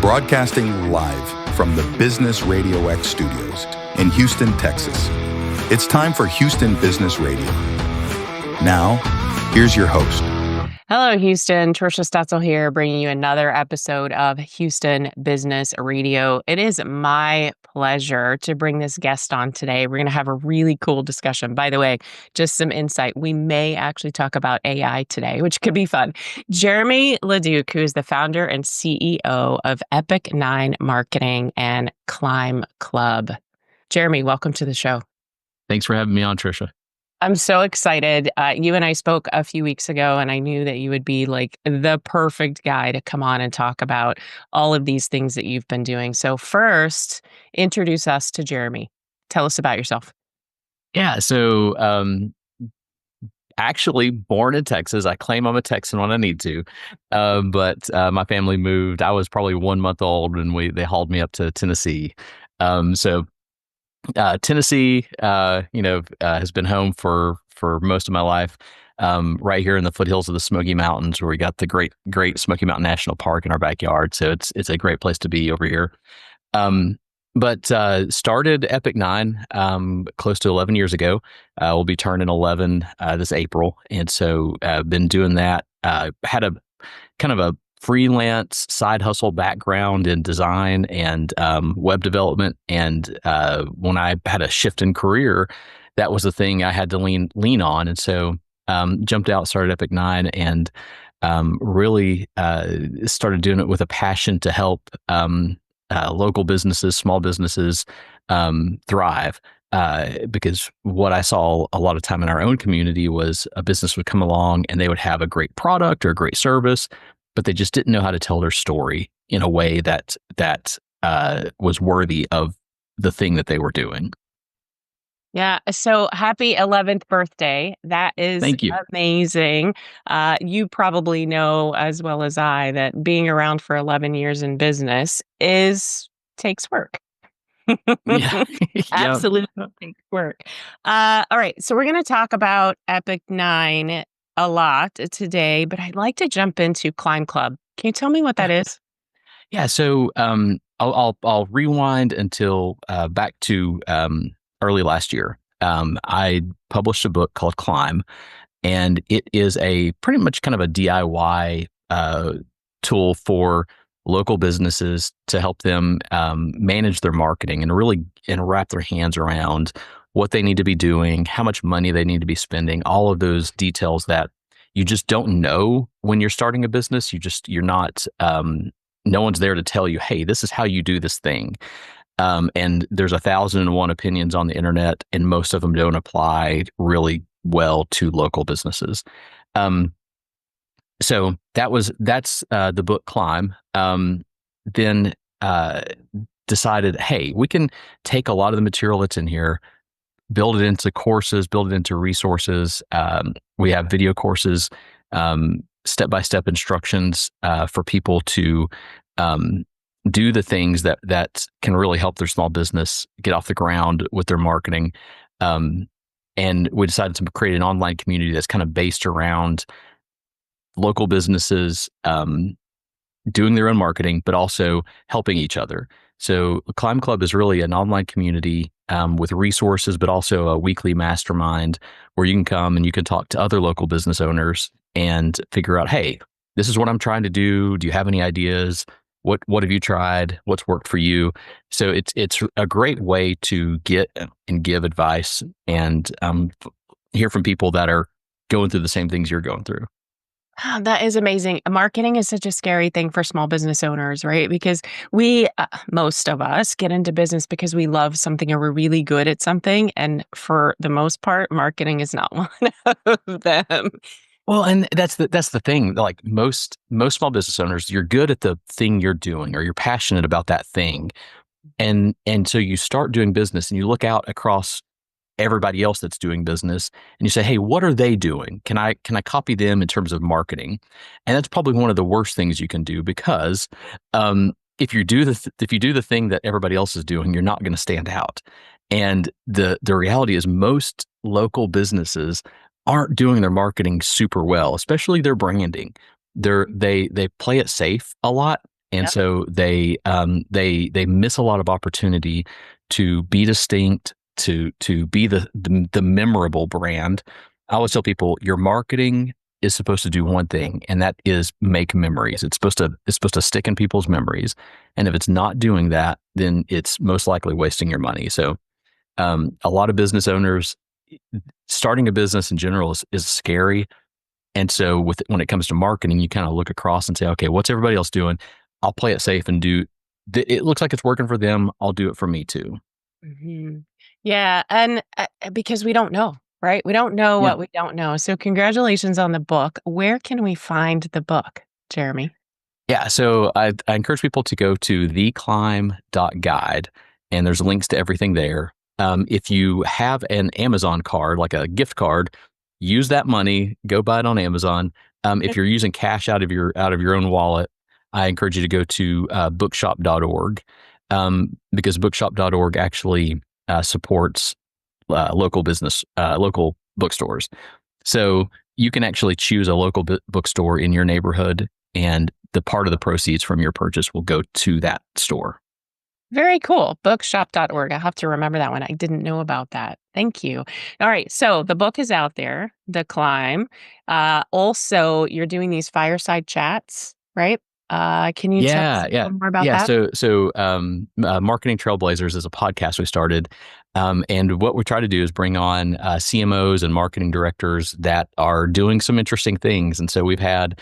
broadcasting live from the Business Radio X studios in Houston, Texas. It's time for Houston Business Radio. Now, here's your host. Hello, Houston. Trisha Stetzel here, bringing you another episode of Houston Business Radio. It is my pleasure to bring this guest on today. We're going to have a really cool discussion. By the way, just some insight. We may actually talk about AI today, which could be fun. Jeremy LaDuke, who is the founder and CEO of Epic 9 Marketing and Climb Club. Jeremy, welcome to the show. Thanks for having me on, Trisha. I'm so excited. You and I spoke a few weeks ago, and I knew that you would be like the perfect guy to come on and talk about all of these things that you've been doing. So first, introduce us to Jeremy. Tell us about yourself. Yeah, so actually born in Texas. I claim I'm a Texan when I need to, but my family moved. I was probably 1 month old, and they hauled me up to Tennessee. Tennessee, has been home for most of my life. Right here in the foothills of the Smoky Mountains, where we got the great Smoky Mountain National Park in our backyard. So it's a great place to be over here. But started Epic 9 close to 11 years ago. We'll be turning 11 this April, and so been doing that. Had a kind of a freelance side hustle background in design and web development. And when I had a shift in career, that was the thing I had to lean on. And so jumped out, started Epic 9, and really started doing it with a passion to help local businesses, small businesses thrive. Because what I saw a lot of time in our own community was a business would come along and they would have a great product or a great service, but they just didn't know how to tell their story in a way that was worthy of the thing that they were doing. Yeah. So happy 11th birthday. That is Thank you. Amazing. You probably know as well as I that being around for 11 years in business takes work. Yeah. Absolutely takes work. All right. So we're going to talk about Epic 9 a lot today, but I'd like to jump into Climb Club. Can you tell me what that is? Yeah. So I'll rewind until back to early last year. I published a book called Climb, and it is a pretty much kind of a DIY tool for local businesses to help them manage their marketing and wrap their hands around what they need to be doing, how much money they need to be spending, all of those details that you just don't know when you're starting a business. You're not, no one's there to tell you, hey, this is how you do this thing. And there's 1,001 opinions on the internet, and most of them don't apply really well to local businesses. So that's the book Climb. Then decided, hey, we can take a lot of the material that's in here, build it into courses, build it into resources. We have video courses, step-by-step instructions for people to do the things that can really help their small business get off the ground with their marketing. And we decided to create an online community that's kind of based around local businesses doing their own marketing, but also helping each other. So Climb Club is really an online community with resources, but also a weekly mastermind where you can come and you can talk to other local business owners and figure out, hey, this is what I'm trying to do. Do you have any ideas? What have you tried? What's worked for you? So it's a great way to get and give advice and hear from people that are going through the same things you're going through. Oh, that is amazing. Marketing is such a scary thing for small business owners, right? Because most of us get into business because we love something or we're really good at something. And for the most part, marketing is not one of them. Well, and that's the thing. Like most small business owners, you're good at the thing you're doing, or you're passionate about that thing, and so you start doing business, and you look out across everybody else that's doing business, and you say, "Hey, what are they doing? Can I copy them in terms of marketing?" And that's probably one of the worst things you can do, because if you do the thing that everybody else is doing, you're not going to stand out. And the reality is, most local businesses aren't doing their marketing super well, especially their branding. They play it safe a lot, And Yep. so they miss a lot of opportunity to be distinct, to be the memorable brand. I always tell people your marketing is supposed to do one thing, and that is make memories. It's supposed to stick in people's memories. And if it's not doing that, then it's most likely wasting your money. So a lot of business owners, starting a business in general is scary. And so when it comes to marketing, you kind of look across and say, okay, what's everybody else doing? I'll play it safe and it looks like it's working for them. I'll do it for me too. Mhm. Yeah, and, because we don't know, right? We don't know Yeah. what we don't know. So congratulations on the book. Where can we find the book, Jeremy? Yeah. So I encourage people to go to theclimb.guide, and there's links to everything there. If you have an Amazon card, like a gift card, use that money, go buy it on Amazon. If you're using cash out of your own wallet, I encourage you to go to bookshop.org, because bookshop.org actually supports local bookstores. So you can actually choose a local bookstore in your neighborhood, and the part of the proceeds from your purchase will go to that store. Very cool. Bookshop.org. I'll have to remember that one. I didn't know about that. Thank you. All right. So the book is out there, The Climb. Also, you're doing these fireside chats, right? Can you tell us Yeah, a yeah, little more about yeah. that? So, Marketing Trailblazers is a podcast we started, and what we try to do is bring on CMOs and marketing directors that are doing some interesting things. And so we've had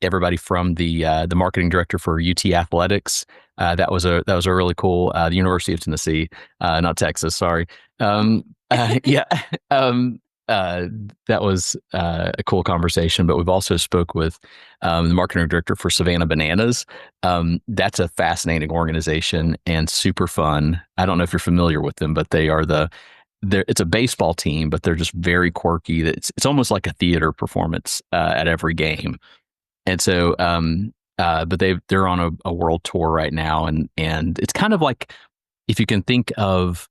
everybody from the marketing director for UT Athletics. That was a really cool, the University of Tennessee, not Texas. Sorry. Yeah. Um, uh, that was a cool conversation. But we've also spoke with the marketing director for Savannah Bananas. That's a fascinating organization and super fun. I don't know if you're familiar with them, but it's a baseball team, but they're just very quirky. It's almost like a theater performance at every game. And so, but they're on a world tour right now, and it's kind of like if you can think of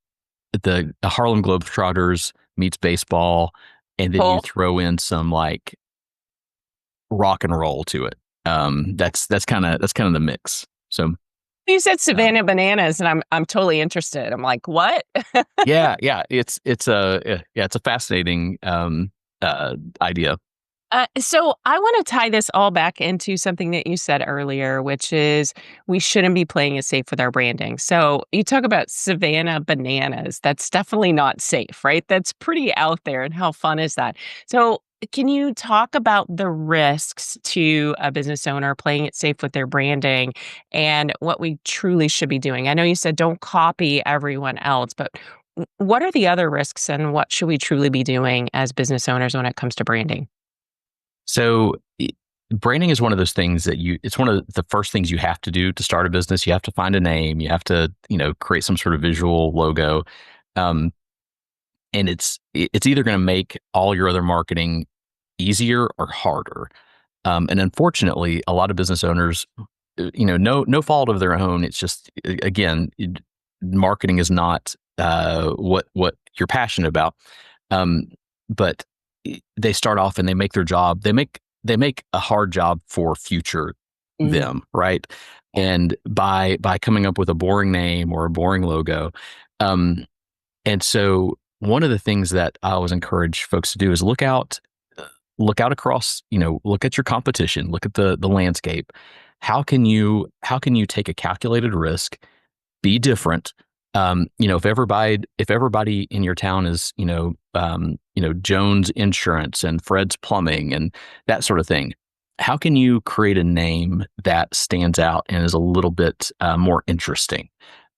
the Harlem Globetrotters meets baseball, and then you Cool. throw in some like rock and roll to it. That's kind of the mix. So You said um, Savannah Bananas, and I'm totally interested. I'm like, what? yeah, it's a fascinating idea. So I want to tie this all back into something that you said earlier, which is we shouldn't be playing it safe with our branding. So you talk about Savannah Bananas. That's definitely not safe, right? That's pretty out there. And how fun is that? So can you talk about the risks to a business owner playing it safe with their branding and what we truly should be doing? I know you said don't copy everyone else, but what are the other risks and what should we truly be doing as business owners when it comes to branding? So branding is one of those things it's one of the first things you have to do to start a business. You have to find a name. You have to, create some sort of visual logo. Um, and it's either going to make all your other marketing easier or harder. And unfortunately, a lot of business owners, no fault of their own. It's just, again, marketing is not what you're passionate about. Um, but they start off and they make their job. They make a hard job for future Mhm. them, right? And by coming up with a boring name or a boring logo, um, and so one of the things that I always encourage folks to do is look out across, look at your competition, look at the landscape. How can you take a calculated risk, be different? If everybody in your town is, Jones Insurance and Fred's Plumbing and that sort of thing, how can you create a name that stands out and is a little bit more interesting?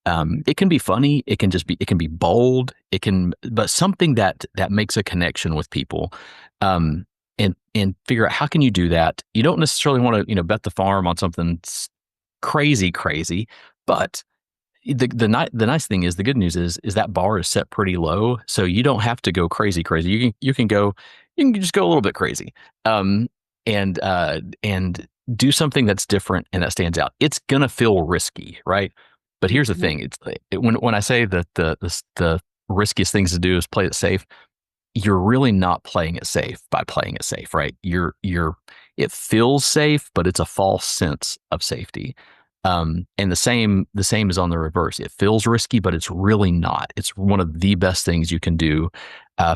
It can be funny. It can be bold. But something that makes a connection with people. And figure out how can you do that. You don't necessarily want to, bet the farm on something crazy, but the nice thing is the good news is that bar is set pretty low, so you don't have to go crazy. You can just go a little bit crazy, and do something that's different and that stands out. It's gonna feel risky, right? But here's the Mhm. thing: when I say that the riskiest things to do is play it safe, you're really not playing it safe by playing it safe, right? It feels safe, but it's a false sense of safety. And the same is on the reverse. It feels risky, but it's really not. It's one of the best things you can do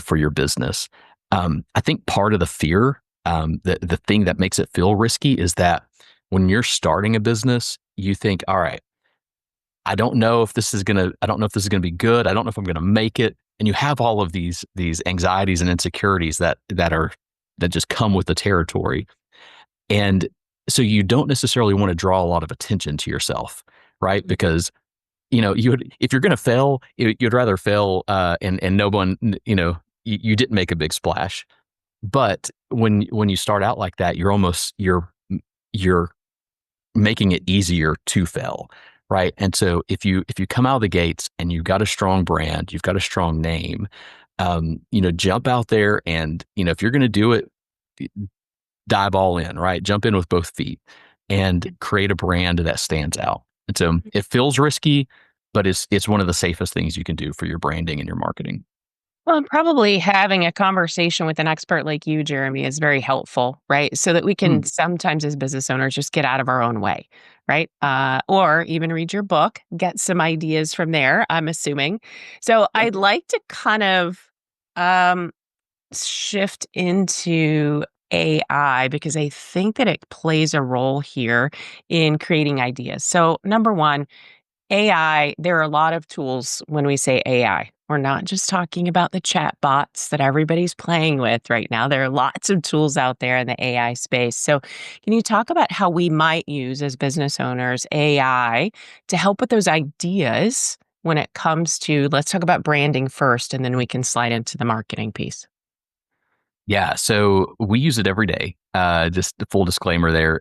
for your business. I think part of the fear, the thing that makes it feel risky, is that when you're starting a business, you think, all right, I don't know if this is gonna be good. I don't know if I'm gonna make it. And you have all of these anxieties and insecurities that just come with the territory. And so you don't necessarily want to draw a lot of attention to yourself, right? Because if you're going to fail, you'd rather fail, and no one, you didn't make a big splash. But when you start out like that, you're making it easier to fail, right? And so if you come out of the gates and you've got a strong brand, you've got a strong name, jump out there and if you're going to do it, dive all in, right? Jump in with both feet and create a brand that stands out. And so it feels risky, but it's one of the safest things you can do for your branding and your marketing. Well, and probably having a conversation with an expert like you, Jeremy, is very helpful, right? So that we can Mm, sometimes, as business owners, just get out of our own way, right? Or even read your book, get some ideas from there, I'm assuming. So yeah. I'd like to kind of um, shift into AI because I think that it plays a role here in creating ideas. So, number one, AI, there are a lot of tools when we say AI. We're not just talking about the chat bots that everybody's playing with right now. There are lots of tools out there in the AI space. So, can you talk about how we might use as business owners AI to help with those ideas when it comes to, let's talk about branding first, and then we can slide into the marketing piece? Yeah, so we use it every day. Just the full disclaimer there.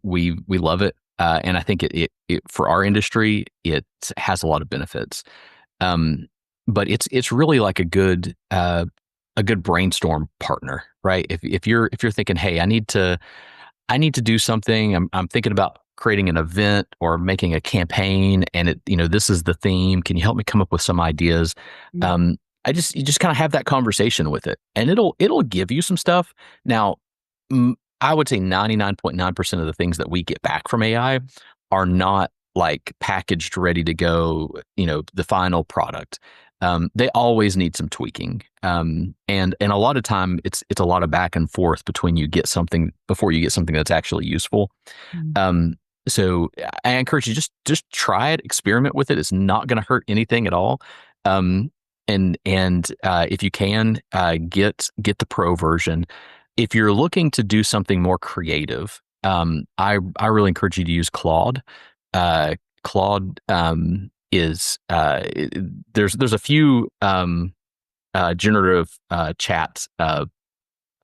We love it, and I think it for our industry it has a lot of benefits. Um, but it's really like a good brainstorm partner, right? If you're thinking, hey, I need to do something. I'm thinking about creating an event or making a campaign, and this is the theme. Can you help me come up with some ideas? Mhm. Um, you just kind of have that conversation with it, and it'll give you some stuff. Now, I would say 99.9% of the things that we get back from AI are not like packaged, ready to go. The final product. They always need some tweaking, and a lot of time it's a lot of back and forth between you get something before you get something that's actually useful. Mm. Um, so I encourage you just try it, experiment with it. It's not going to hurt anything at all. Um, and if you can get the pro version. If you're looking to do something more creative, I really encourage you to use Claude. Claude is there's a few generative chat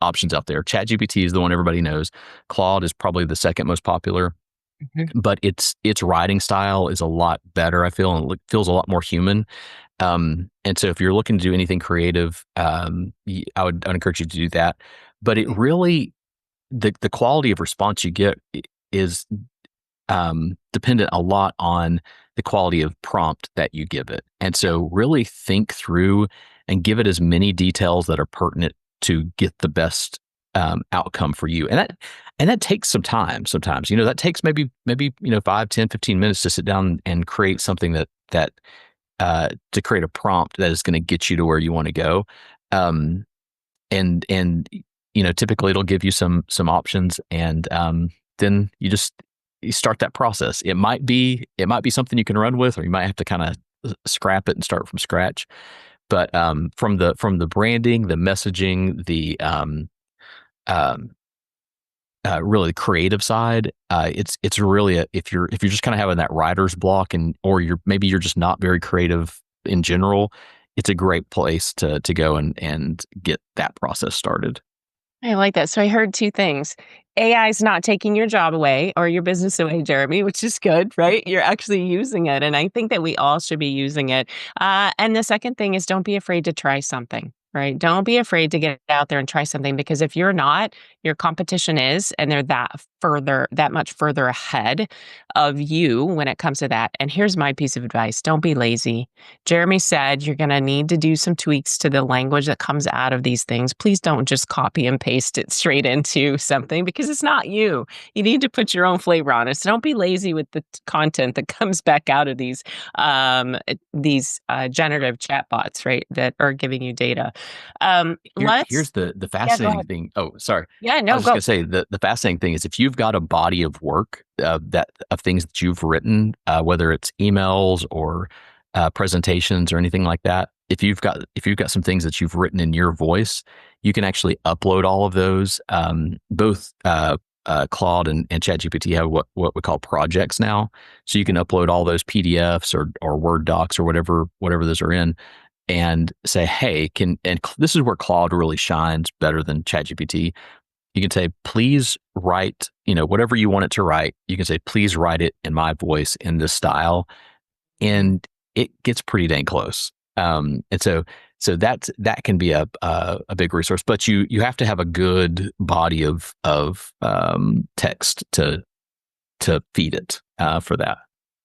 options out there. ChatGPT is the one everybody knows. Claude is probably the second most popular, Mhm. but its writing style is a lot better, I feel, and it feels a lot more human. And so if you're looking to do anything creative, I would encourage you to do that. But it really the quality of response you get is dependent a lot on the quality of prompt that you give it. And so really think through and give it as many details that are pertinent to get the best outcome for you. And that takes some time sometimes. That takes maybe 5, 10, 15 minutes to sit down and create something that to create a prompt that is going to get you to where you want to go. Um, and typically it'll give you some options, and then you start that process. It might be something you can run with, or you might have to kind of scrap it and start from scratch. But from the branding, the messaging, the um, really the creative side, it's really if you're just kind of having that writer's block, or you're just not very creative in general, it's a great place to go and get that process started. I like that. So I heard 2 things. AI is not taking your job away or your business away, Jeremy, which is good, right? You're actually using it, and I think that we all should be using it. And the second thing is don't be afraid to try something. right? Don't be afraid to get out there and try something, because if you're not, your competition is, and they're that much further ahead of you when it comes to that. And here's my piece of advice. Don't be lazy. Jeremy said you're going to need to do some tweaks to the language that comes out of these things. Please don't just copy and paste it straight into something, because it's not you. You need to put your own flavor on it. So don't be lazy with the content that comes back out of these generative chatbots, right? That are giving you data. Here's the Yeah, go fascinating ahead. thing. Oh, sorry. Yeah, I no, was just go. gonna say the fascinating thing is if you've got a body of work of things that you've written, whether it's emails or presentations or anything like that, if you've got some things that you've written in your voice, you can actually upload all of those. Both Claude and ChatGPT have what we call projects now, so you can upload all those PDFs or Word docs or whatever those are in, and say, hey, this is where Claude really shines better than ChatGPT. You can say, please write, whatever you want it to write. You can say, please write it in my voice in this style, and it gets pretty dang close. And so that can be a big resource, but you have to have a good body of text to feed it for that.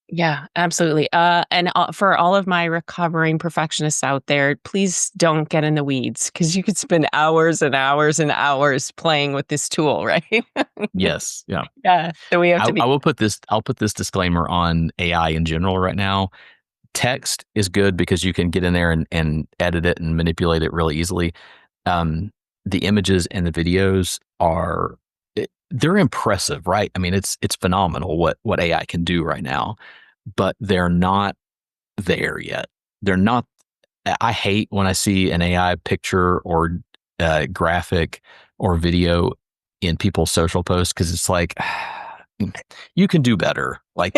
Yeah, absolutely. And for all of my recovering perfectionists out there, please don't get in the weeds, because you could spend hours and hours and hours playing with this tool, right? Yes, yeah. Yeah. So we have to be. I'll put this disclaimer on AI in general right now. Text is good because you can get in there and edit it and manipulate it really easily. The images and the videos they're impressive, right? I mean, it's phenomenal what AI can do right now, but they're not there yet. They're not. I hate when I see an AI picture or graphic or video in people's social posts, because it's like, you can do better. Like,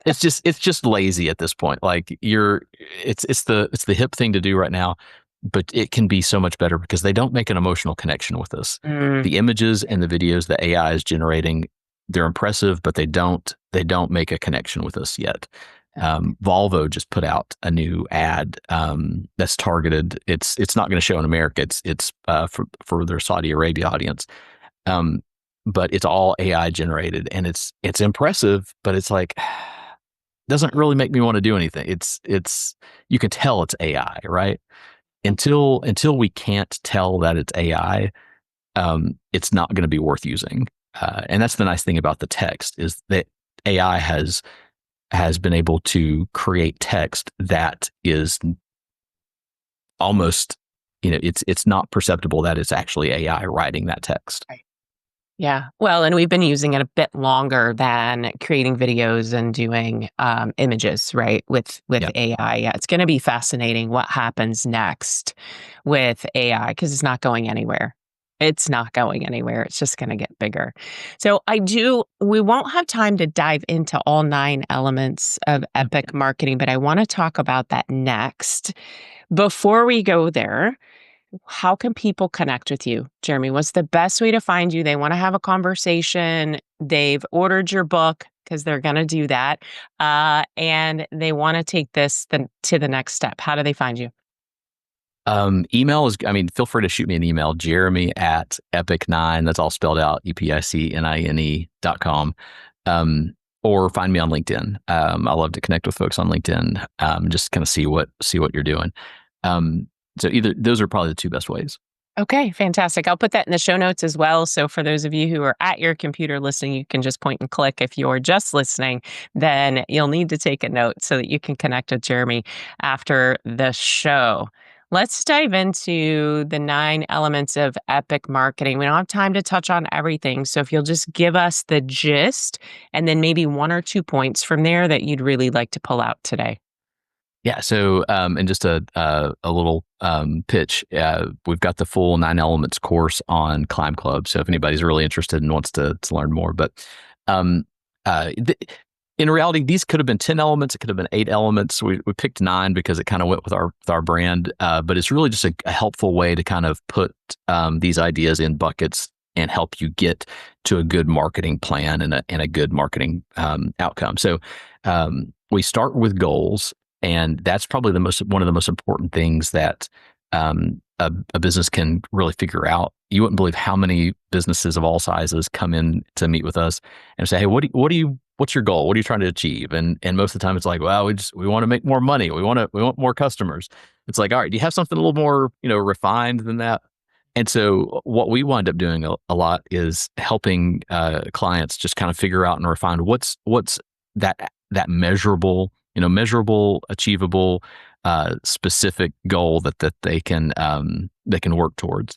it's just lazy at this point. Like, it's the hip thing to do right now, but it can be so much better because they don't make an emotional connection with us. Mm, The images and the videos that AI is generating, they're impressive, but they don't make a connection with us yet. Volvo just put out a new ad that's targeted. It's not going to show in America. It's for their Saudi Arabia audience, but it's all AI generated, and it's impressive, but it's like, doesn't really make me want to do anything. It's you can tell it's AI, right? Until we can't tell that it's AI, it's not going to be worth using. And that's the nice thing about the text, is that AI has been able to create text that is almost, it's not perceptible that it's actually AI writing that text. right. Yeah. Well, and we've been using it a bit longer than creating videos and doing images, right? With Yeah. AI. Yeah, it's going to be fascinating what happens next with AI, because it's not going anywhere. It's not going anywhere. It's just going to get bigger. So we won't have time to dive into all 9 elements of epic marketing, but I want to talk about that next. Before we go there, how can people connect with you, Jeremy? What's the best way to find you? They want to have a conversation. They've ordered your book, because they're going to do that. And they want to take this to the next step. How do they find you? Email is, feel free to shoot me an email, Jeremy@epic9, that's all spelled out, EPICNINE.com. Or find me on LinkedIn. I love to connect with folks on LinkedIn, just kind of see what you're doing. So those are probably the 2 best ways. Okay, fantastic. I'll put that in the show notes as well. So for those of you who are at your computer listening, you can just point and click. If you're just listening, then you'll need to take a note so that you can connect with Jeremy after the show. Let's dive into the 9 elements of epic marketing. We don't have time to touch on everything. So if you'll just give us the gist, and then maybe 1 or 2 points from there that you'd really like to pull out today. Yeah. So, and just a little pitch. We've got the full 9 elements course on Climb Club. So if anybody's really interested and wants to learn more, but um, in reality, these could have been 10 elements. It could have been 8 elements. We picked 9 because it kind of went with our brand. But it's really just a helpful way to kind of put these ideas in buckets and help you get to a good marketing plan and a good marketing outcome. So we start with goals. And that's probably one of the most important things that a business can really figure out. You wouldn't believe how many businesses of all sizes come in to meet with us and say, "Hey, what's your goal? What are you trying to achieve?" And most of the time, it's like, "Well, we want to make more money. We want more customers." It's like, all right, do you have something a little more refined than that? And so what we wind up doing a lot is helping clients just kind of figure out and refine what's that measurable, achievable, specific goal that they can work towards.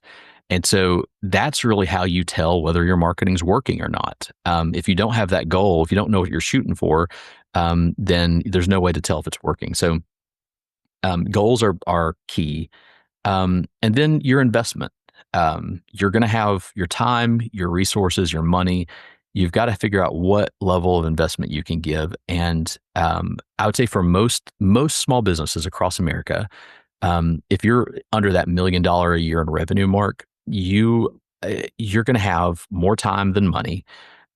And so that's really how you tell whether your marketing's working or not. If you don't have that goal, if you don't know what you're shooting for, then there's no way to tell if it's working. So goals are key. And then your investment. You're going to have your time, your resources, your money. You've got to figure out what level of investment you can give. And I would say for most small businesses across America, if you're under that $1 million a year in revenue mark, you're going to have more time than money.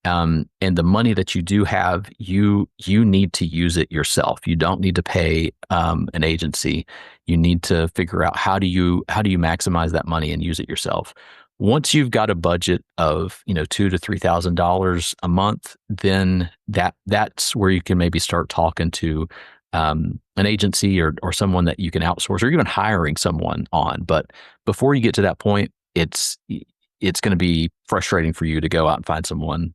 And the money that you do have, you need to use it yourself. You don't need to pay an agency. You need to figure out how do you maximize that money and use it yourself. Once you've got a budget of $2,000 to $3,000 a month, then that's where you can maybe start talking to an agency or someone that you can outsource, or even hiring someone on. But before you get to that point, it's going to be frustrating for you to go out and find someone.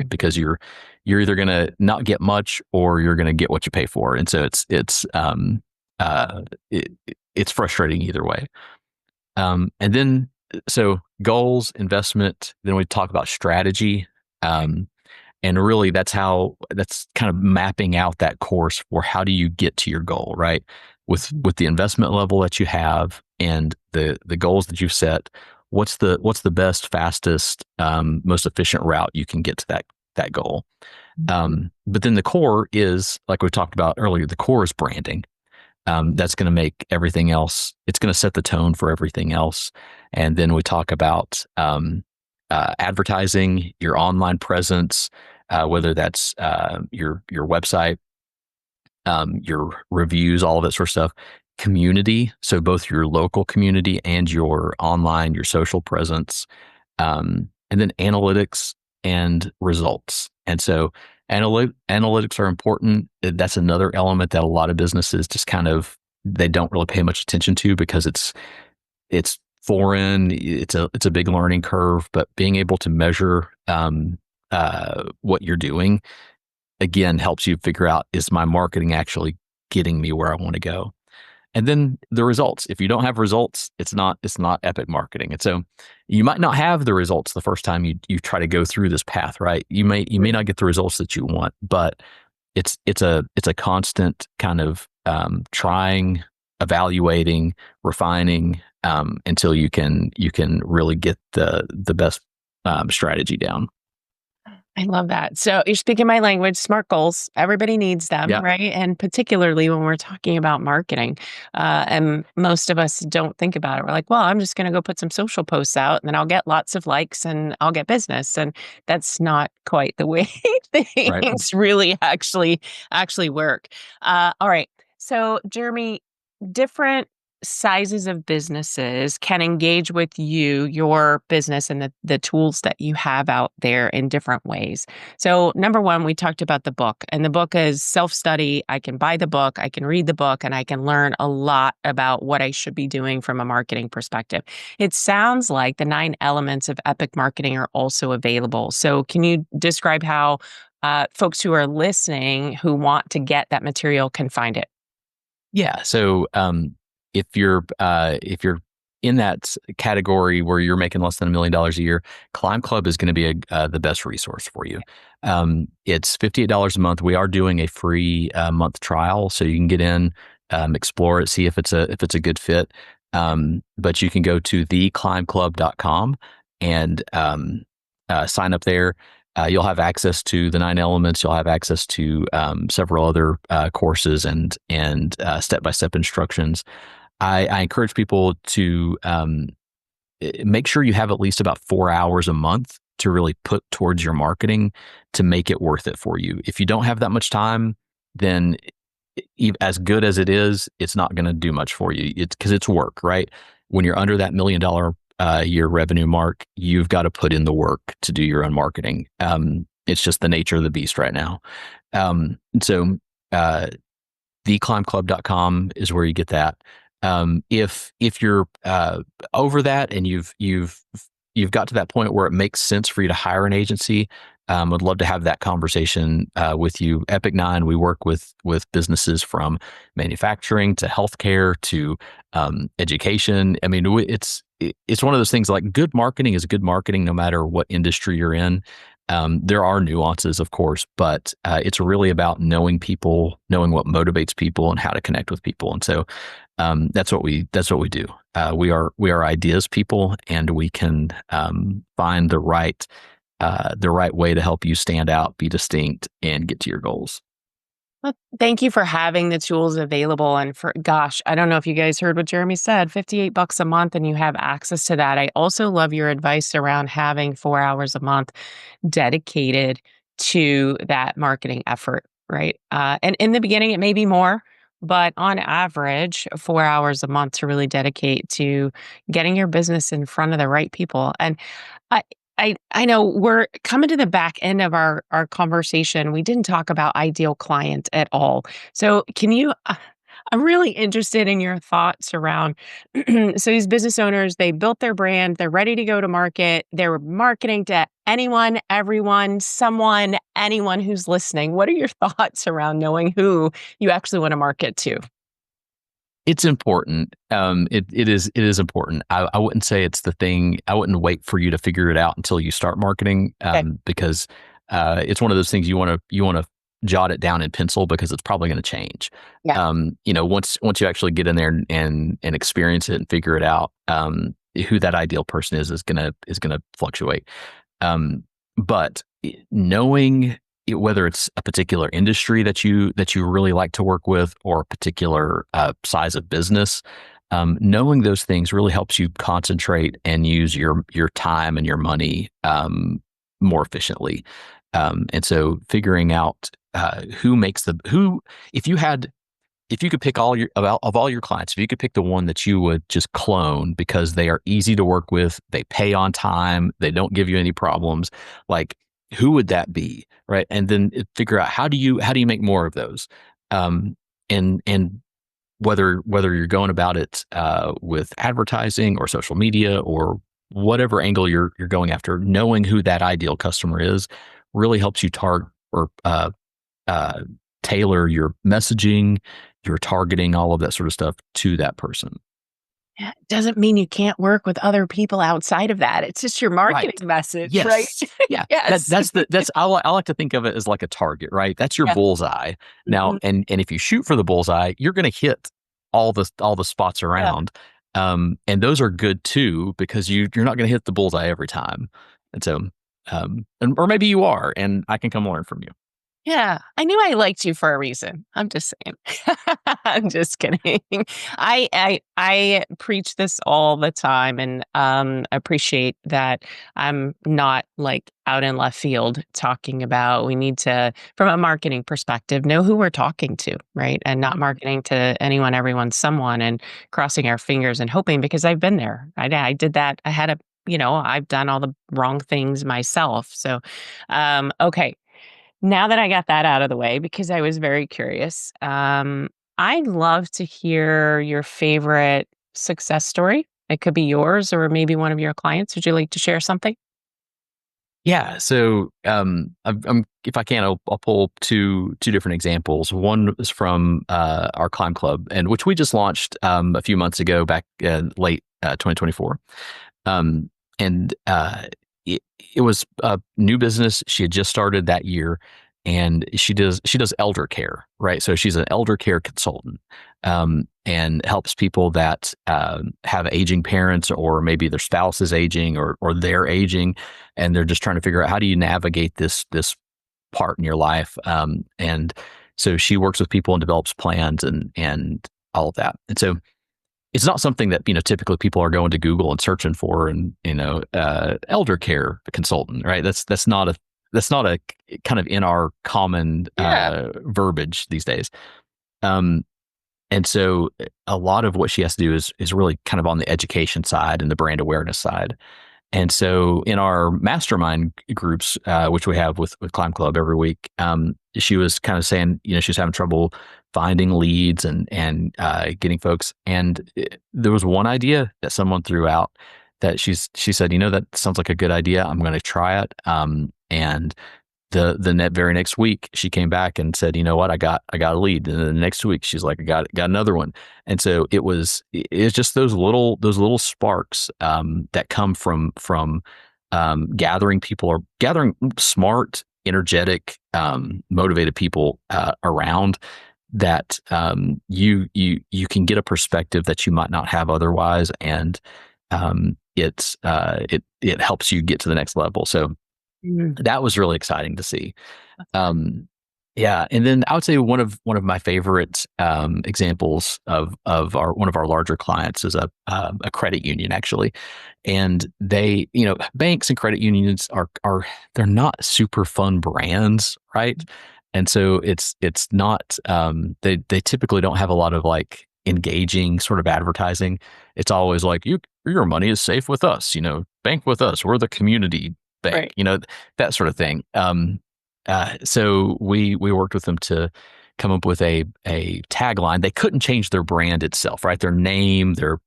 Because you're either going to not get much or you're going to get what you pay for, and so it's frustrating either way. And then so goals, investment. Then we talk about strategy, and really that's kind of mapping out that course for how do you get to your goal, right? With the investment level that you have and the goals that you've set. What's the best, fastest, most efficient route you can get to that goal? But then the core is, like we talked about earlier, the core is branding. That's going to make everything else. It's going to set the tone for everything else. And then we talk about advertising, your online presence, whether that's your website, your reviews, all of that sort of stuff. Community, so both your local community and your online, your social presence, and then analytics and results. And so analytics are important. That's another element that a lot of businesses just they don't really pay much attention to because it's foreign. It's a big learning curve, but being able to measure what you're doing again helps you figure out, is my marketing actually getting me where I want to go? And then the results. If you don't have results, it's not epic marketing. And so you might not have the results the first time you try to go through this path, right? You may not get the results that you want, but it's a constant kind of trying, evaluating, refining until you can really get the best strategy down. I love that. So you're speaking my language, SMART goals. Everybody needs them, Yeah. right? And particularly when we're talking about marketing. And most of us don't think about it. We're like, well, I'm just going to go put some social posts out and then I'll get lots of likes and I'll get business. And that's not quite the way things Right. really actually work. All right. So Jeremy, different sizes of businesses can engage with your business, and the tools that you have out there in different ways. So number one, we talked about the book, and the book is self-study. I can buy the book, I can read the book, and I can learn a lot about what I should be doing from a marketing perspective. It sounds like the 9 elements of epic marketing are also available. So can you describe how folks who are listening who want to get that material can find it? Yeah. So if you're in that category where you're making less than $1 million a year, Climb Club is going to be the best resource for you. It's $58 a month. We are doing a free month trial, so you can get in, explore it, see if it's a good fit. But you can go to theclimbclub.com and sign up there. You'll have access to the 9 elements. You'll have access to several other courses and step-by-step instructions. I encourage people to make sure you have at least about 4 hours a month to really put towards your marketing to make it worth it for you. If you don't have that much time, then as good as it is, it's not going to do much for you. It's because it's work, right? when you're under that $1 million year revenue mark, you've got to put in the work to do your own marketing. It's just the nature of the beast right now. So theclimbclub.com is where you get that. If you're over that and you've got to that point where it makes sense for you to hire an agency, I'd love to have that conversation with you. Epic 9, we work with businesses from manufacturing to healthcare to education. I mean, it's one of those things, like good marketing is good marketing no matter what industry you're in. There are nuances, of course, but it's really about knowing people, knowing what motivates people, and how to connect with people. And so that's what we do. We are ideas people, and we can find the right way to help you stand out, be distinct, and get to your goals. Well, thank you for having the tools available. And gosh, I don't know if you guys heard what Jeremy said, $58 a month, and you have access to that. I also love your advice around having 4 hours a month dedicated to that marketing effort, right? And in the beginning, it may be more, but on average, 4 hours a month to really dedicate to getting your business in front of the right people. And I, I know we're coming to the back end of our conversation. We didn't talk about ideal client at all. So can you? I'm really interested in your thoughts around. So these business owners, they built their brand, they're ready to go to market, they're marketing to anyone, everyone, someone, anyone who's listening. What are your thoughts around knowing who you actually want to market to? It's important. It is important. I wouldn't say it's the thing. I wouldn't wait for you to figure it out until you start marketing, Okay. because it's one of those things you want to jot it down in pencil, because it's probably going to change. Yeah. Once you actually get in there and experience it and figure it out, who that ideal person is gonna fluctuate. But knowing whether it's a particular industry that you really like to work with, or a particular size of business, knowing those things really helps you concentrate and use your time and your money more efficiently. And so figuring out if you could pick all your clients, if you could pick the one that you would just clone because they are easy to work with, they pay on time, they don't give you any problems, like, who would that be, right? And then figure out how do you make more of those, and whether you're going about it with advertising or social media or whatever angle you're going after, knowing who that ideal customer is really helps you target or tailor your messaging, your targeting, all of that sort of stuff to that person. Yeah, it doesn't mean you can't work with other people outside of that. It's just your marketing message, Yes. right? Yeah. Yes. I like to think of it as like a target, right? That's your Yeah. bullseye. Now, Mhm. and if you shoot for the bullseye, you're going to hit all the spots around. And those are good too, because you're not going to hit the bullseye every time. And so, or maybe you are, and I can come learn from you. Yeah, I knew I liked you for a reason. I'm just saying. I'm just kidding. I preach this all the time, and appreciate that I'm not like out in left field talking about we need to, from a marketing perspective, know who we're talking to, right? And not marketing to anyone, everyone, someone, and crossing our fingers and hoping, because I've been there. I did that. I had I've done all the wrong things myself. So, okay. Now that I got that out of the way, because I was very curious, I'd love to hear your favorite success story. It could be yours or maybe one of your clients. Would you like to share something? Yeah. So, if I can, I'll pull two different examples. One is from our climb club, and which we just launched a few months ago, back late 2024. And it was a new business. She had just started that year, and she does elder care, right? So she's an elder care consultant, and helps people that have aging parents, or maybe their spouse is aging, or they're aging, and they're just trying to figure out, how do you navigate this part in your life. And so she works with people and develops plans and all of that. And so it's not something that, typically people are going to Google and searching for, and, elder care consultant, right? That's not a kind of in our common Yeah. verbiage these days. Um, And so a lot of what she has to do is really kind of on the education side and the brand awareness side. And so in our mastermind groups, which we have with Climb Club every week, she was kind of saying, she was having trouble finding leads and getting folks. And there was one idea that someone threw out that she said, that sounds like a good idea. I'm going to try it. And the very next week she came back and said, what, I got a lead. And then the next week she's like, I got another one. And so it's just those little sparks that come from gathering people, or gathering smart, energetic, motivated people around that you can get a perspective that you might not have otherwise, and it helps you get to the next level. So that was really exciting to see. Yeah, and then I would say one of my favorite examples of one of our larger clients is a credit union, actually, and they, banks and credit unions are they're not super fun brands, right? And so it's not they typically don't have a lot of like engaging sort of advertising. It's always like, your money is safe with us, bank with us, we're the community bank, Right. That sort of thing. So we worked with them to come up with a tagline. They couldn't change their brand itself, right? Their name, their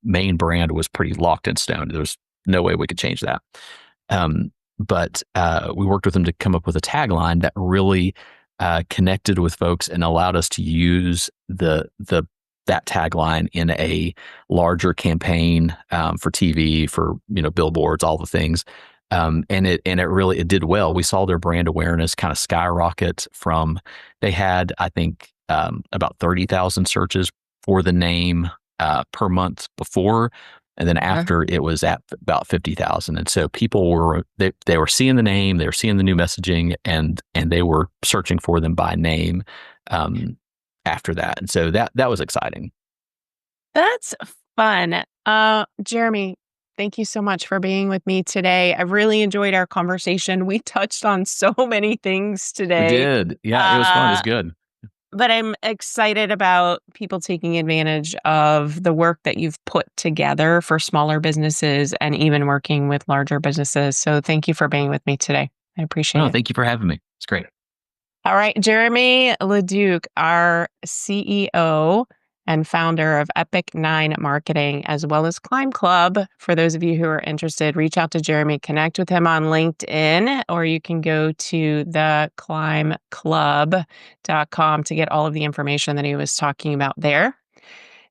main brand was pretty locked in stone. There was no way we could change that. But we worked with them to come up with a tagline that really connected with folks and allowed us to use that tagline in a larger campaign for TV, for billboards, all the things. And it did well. We saw their brand awareness kind of skyrocket from, they had, I think, about 30,000 searches for the name per month before. And then after, it was at about 50,000. And so people were seeing the name, they were seeing the new messaging, and they were searching for them by name after that. And so that was exciting. That's fun. Jeremy, thank you so much for being with me today. I really enjoyed our conversation. We touched on so many things today. We did. Yeah, it was fun. It was good. But I'm excited about people taking advantage of the work that you've put together for smaller businesses and even working with larger businesses. So thank you for being with me today. I appreciate it. Thank you for having me. It's great. All right, Jeremy LaDuke, our CEO and founder of Epic 9 Marketing, as well as Climb Club. For those of you who are interested, reach out to Jeremy, connect with him on LinkedIn, or you can go to theclimbclub.com to get all of the information that he was talking about there.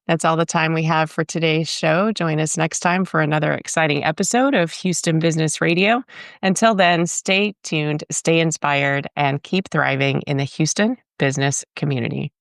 That's all the time we have for today's show. Join us next time for another exciting episode of Houston Business Radio. Until then, stay tuned, stay inspired, and keep thriving in the Houston business community.